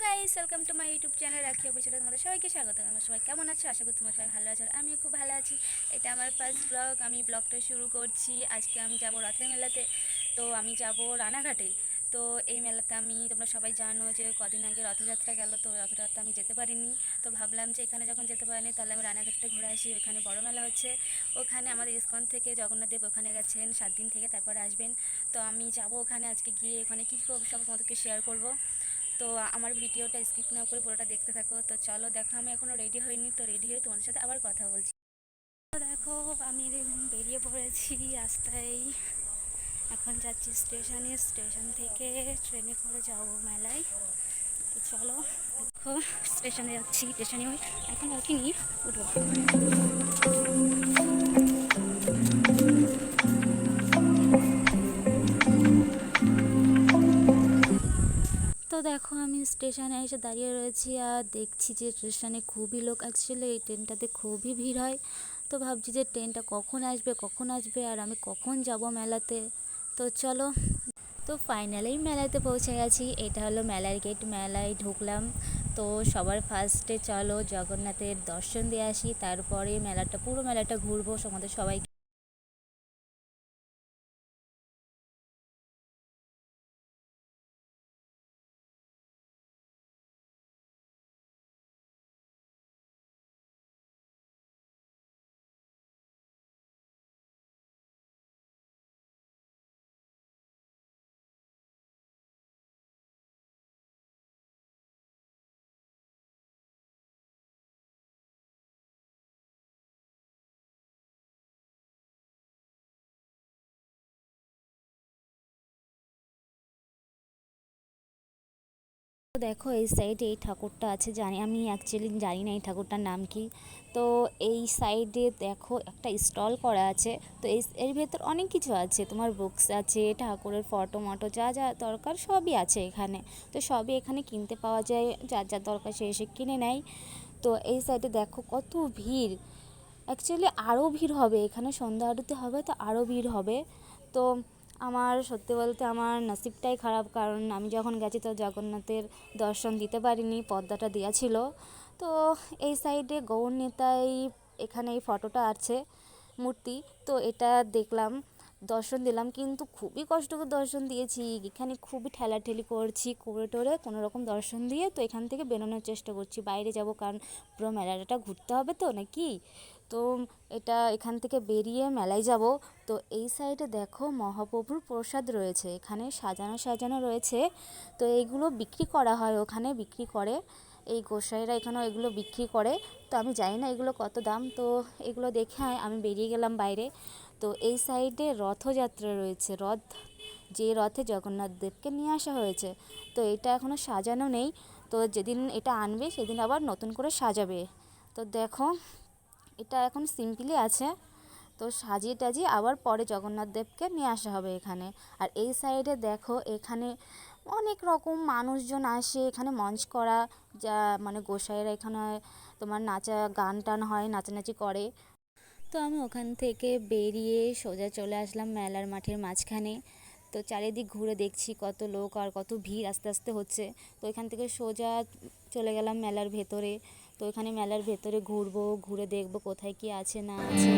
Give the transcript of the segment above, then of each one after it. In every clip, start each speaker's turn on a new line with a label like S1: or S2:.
S1: Guys, welcome to my YouTube channel রাখি official. তোমাদের সবাইকে স্বাগত। আমার সবাই কেমন আছো? আশা করি তোমরা সবাই ভালো আছো। আমি খুব ভালো আছি। এটা আমার ফার্স্ট ব্লগ। আমি ব্লগটা শুরু করছি। আজকে আমি যাব রথের মেলাতে। তো আমি যাব রানাঘাটে। তো এই মেলাতে তোমরা সবাই জানো যে কদিন আগে রথযাত্রা গেল, তো রথযাত্রা আমি যেতে পারিনি। তো ভাবলাম যে এখানে যখন যেতে পারিনি তাহলে আমি রানাঘাটে ঘুরে আসি। ওখানে বড় মেলা হচ্ছে। ওখানে আমাদের ইসকন থেকে জগন্নাথ দেব ওখানে গেছেন 7 দিন থেকে, তারপরে আসবেন। তো আমি যাব ওখানে। আজকে গিয়ে ওখানে কী করবো সব তোমাদেরকে শেয়ার করব। তো আমার ভিডিওটা স্কিপ না করে পুরোটা দেখতে থাকো। তো চলো দেখো, আমি এখনও রেডি হইনি। তো রেডি হয়ে তোমাদের সাথে আবার কথা বলছি। তো দেখো, আমি বেরিয়ে পড়েছি রাস্তায়। এখন যাচ্ছি স্টেশনে। স্টেশন থেকে ট্রেনে করে যাবো মেলায়। তো চলো দেখো, স্টেশনে যাচ্ছি। স্টেশনে এখন ওঠেনি, উঠবো। তো দেখো, আমি স্টেশনে এসে দাঁড়িয়ে রয়েছি আর দেখছি যে স্টেশনে খুবই লোক। অ্যাকচুয়ালি এই ট্রেনটাতে খুবই ভিড় হয়। তো ভাবছি যে ট্রেনটা কখন আসবে আর আমি কখন যাব মেলাতে। তো চলো। তো ফাইনালি মেলাতে পৌঁছে গেছি। এটা হলো মেলার গেট। মেলায় ঢুকলাম। তো সবার ফার্স্টে চলো জগন্নাথের দর্শন দিয়ে আসি, তারপরে পুরো মেলাটা ঘুরবো তোমাদের সবাই। তো দেখো, এই সাইডে এই ঠাকুরটা আছে। আমি অ্যাকচুয়ালি জানি না এই ঠাকুরটার নাম কি। তো এই সাইডে দেখো একটা স্টল করা আছে। তো এর ভেতর অনেক কিছু আছে, তোমার বুকস আছে, ঠাকুরের ফটো মটো যা যা দরকার সবই আছে এখানে। তো সবই এখানে কিনতে পাওয়া যায়, যার যা দরকার সে এসে কিনে নেয়। তো এই সাইডে দেখো কত ভিড়। অ্যাকচুয়ালি আরও ভিড় হবে এখানে, সন্ধ্যা আরতি হবে তো আরও ভিড় হবে। তো আমার সত্যি বলতে আমার নসিবটাই খারাপ, কারণ আমি যখন গেছি তো জগন্নাথের দর্শন দিতে পারিনি, পর্দাটা দেওয়া ছিল। তো এই সাইডে গৌর নেতাই এখানে এই ফটোটা আছে, মূর্তি। তো এটা দেখলাম, দর্শন দিলাম, কিন্তু খুবই কষ্ট করে দর্শন দিয়েছি। এখানে খুবই ঠেলাঠেলি করছি, করে টোরে কোনো রকম দর্শন দিয়ে তো এখান থেকে বেরোনোর চেষ্টা করছি, বাইরে যাব, কারণ পুরো মেলাটা ঘুরতে হবে তো নাকি। তো এখান থেকে বেরিয়ে মেলায় যাব। তো এই সাইডে দেখো মহাপ্রভুর প্রসাদ রয়েছে, এখানে সাজানো সাজানো রয়েছে। তো এইগুলো বিক্রি করা হয়, ওখানে বিক্রি করে এই গোসাইরা, এখানেও এগুলো বিক্রি করে। তো আমি জানি না এগুলো কত দাম। তো এগুলো দেখে আমি বেরিয়ে গেলাম বাইরে। তো এই সাইডে রথযাত্রা রয়েছে, যে রথে জগন্নাথ দেবকে নিয়ে আসা হয়েছে। তো এটা এখনও সাজানো নেই। তো যেদিন এটা আনবে সেদিন আবার নতুন করে সাজাবে। তো দেখো, এটা এখন সিম্পলি আছে। তো সাজিয়ে টাজিয়ে আবার পরে জগন্নাথ দেবকে নিয়ে আসা হবে এখানে। আর এই সাইডে দেখো, এখানে অনেক রকম মানুষজন আসে এখানে মঞ্চ করা, যা মানে গোসাইরা এখানে তোমার গান টান হয়, নাচানাচি করে। তো আমি ওখান থেকে বেরিয়ে সোজা চলে আসলাম মেলার মাঠের মাঝখানে। তো চারিদিক ঘুরে দেখছি কত লোক আর কত ভিড় আস্তে আস্তে হচ্ছে। তো এখান থেকে সোজা চলে গেলাম মেলার ভেতরে। তো এখানে মেলার ভেতরে ঘুরবো, ঘুরে দেখবো কোথায় কি আছে না আছে।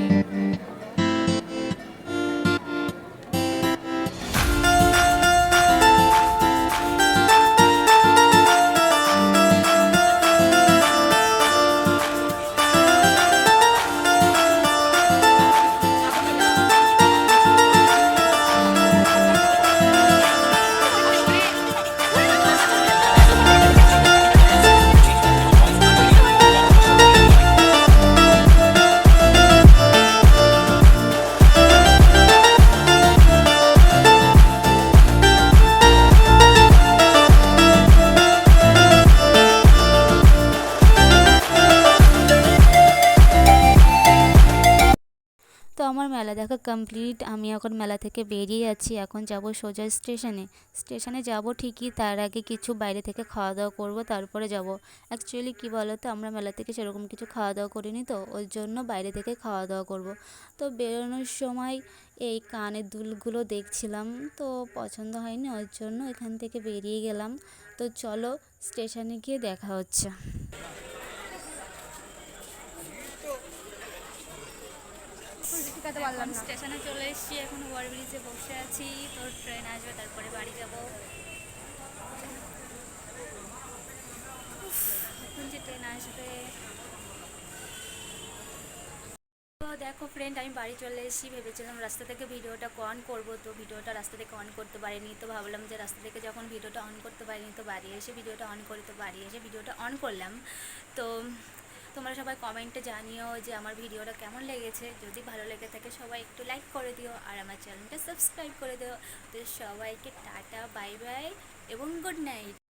S1: তো আমার মেলা দেখা কমপ্লিট। আমি এখন মেলা থেকে বেরিয়ে যাচ্ছি। এখন যাব সোজা স্টেশনে। স্টেশনে যাব ঠিকই, তার আগে কিছু বাইরে থেকে খাওয়া দাওয়া করব, তারপরে যাব। অ্যাকচুয়ালি কী বলো তো, আমরা মেলা থেকে সেরকম কিছু খাওয়া দাওয়া করিনি, তো ওই জন্য বাইরে থেকে খাওয়া দাওয়া করব। তো বেরোনোর সময় এই কানের দুলগুলো দেখছিলাম, তো পছন্দ হয়নি, ওই জন্য এখান থেকে বেরিয়ে গেলাম। তো চলো স্টেশনে গিয়ে দেখা হচ্ছে। এখন স্টেশনে চলে এসেছি, এখন ওভারব্রিজে বসে আছি, তো ট্রেন আসবে তারপরে বাড়ি যাব। এখন যে ট্রেন আসবে। তো দেখো ফ্রেন্ড, আমি বাড়ি চলে এসেছি। ভেবেছিলাম রাস্তা থেকে ভিডিওটা অন করবো, তো ভিডিওটা রাস্তা থেকে অন করতে পারিনি। তো ভাবলাম যে রাস্তা থেকে যখন ভিডিওটা অন করতে পারিনি, তো বাড়ি এসে ভিডিওটা অন করি। তো বাড়ি এসে ভিডিওটা অন করলাম। তো তোমরা সবাই কমেন্টে জানিও যে আমার ভিডিওটা কেমন লেগেছে। যদি ভালো লেগে থাকে সবাই একটু লাইক করে দিও আর আমার চ্যানেলটা সাবস্ক্রাইব করে দিও। তো সবাইকে টাটা, বাই বাই এবং গুড নাইট।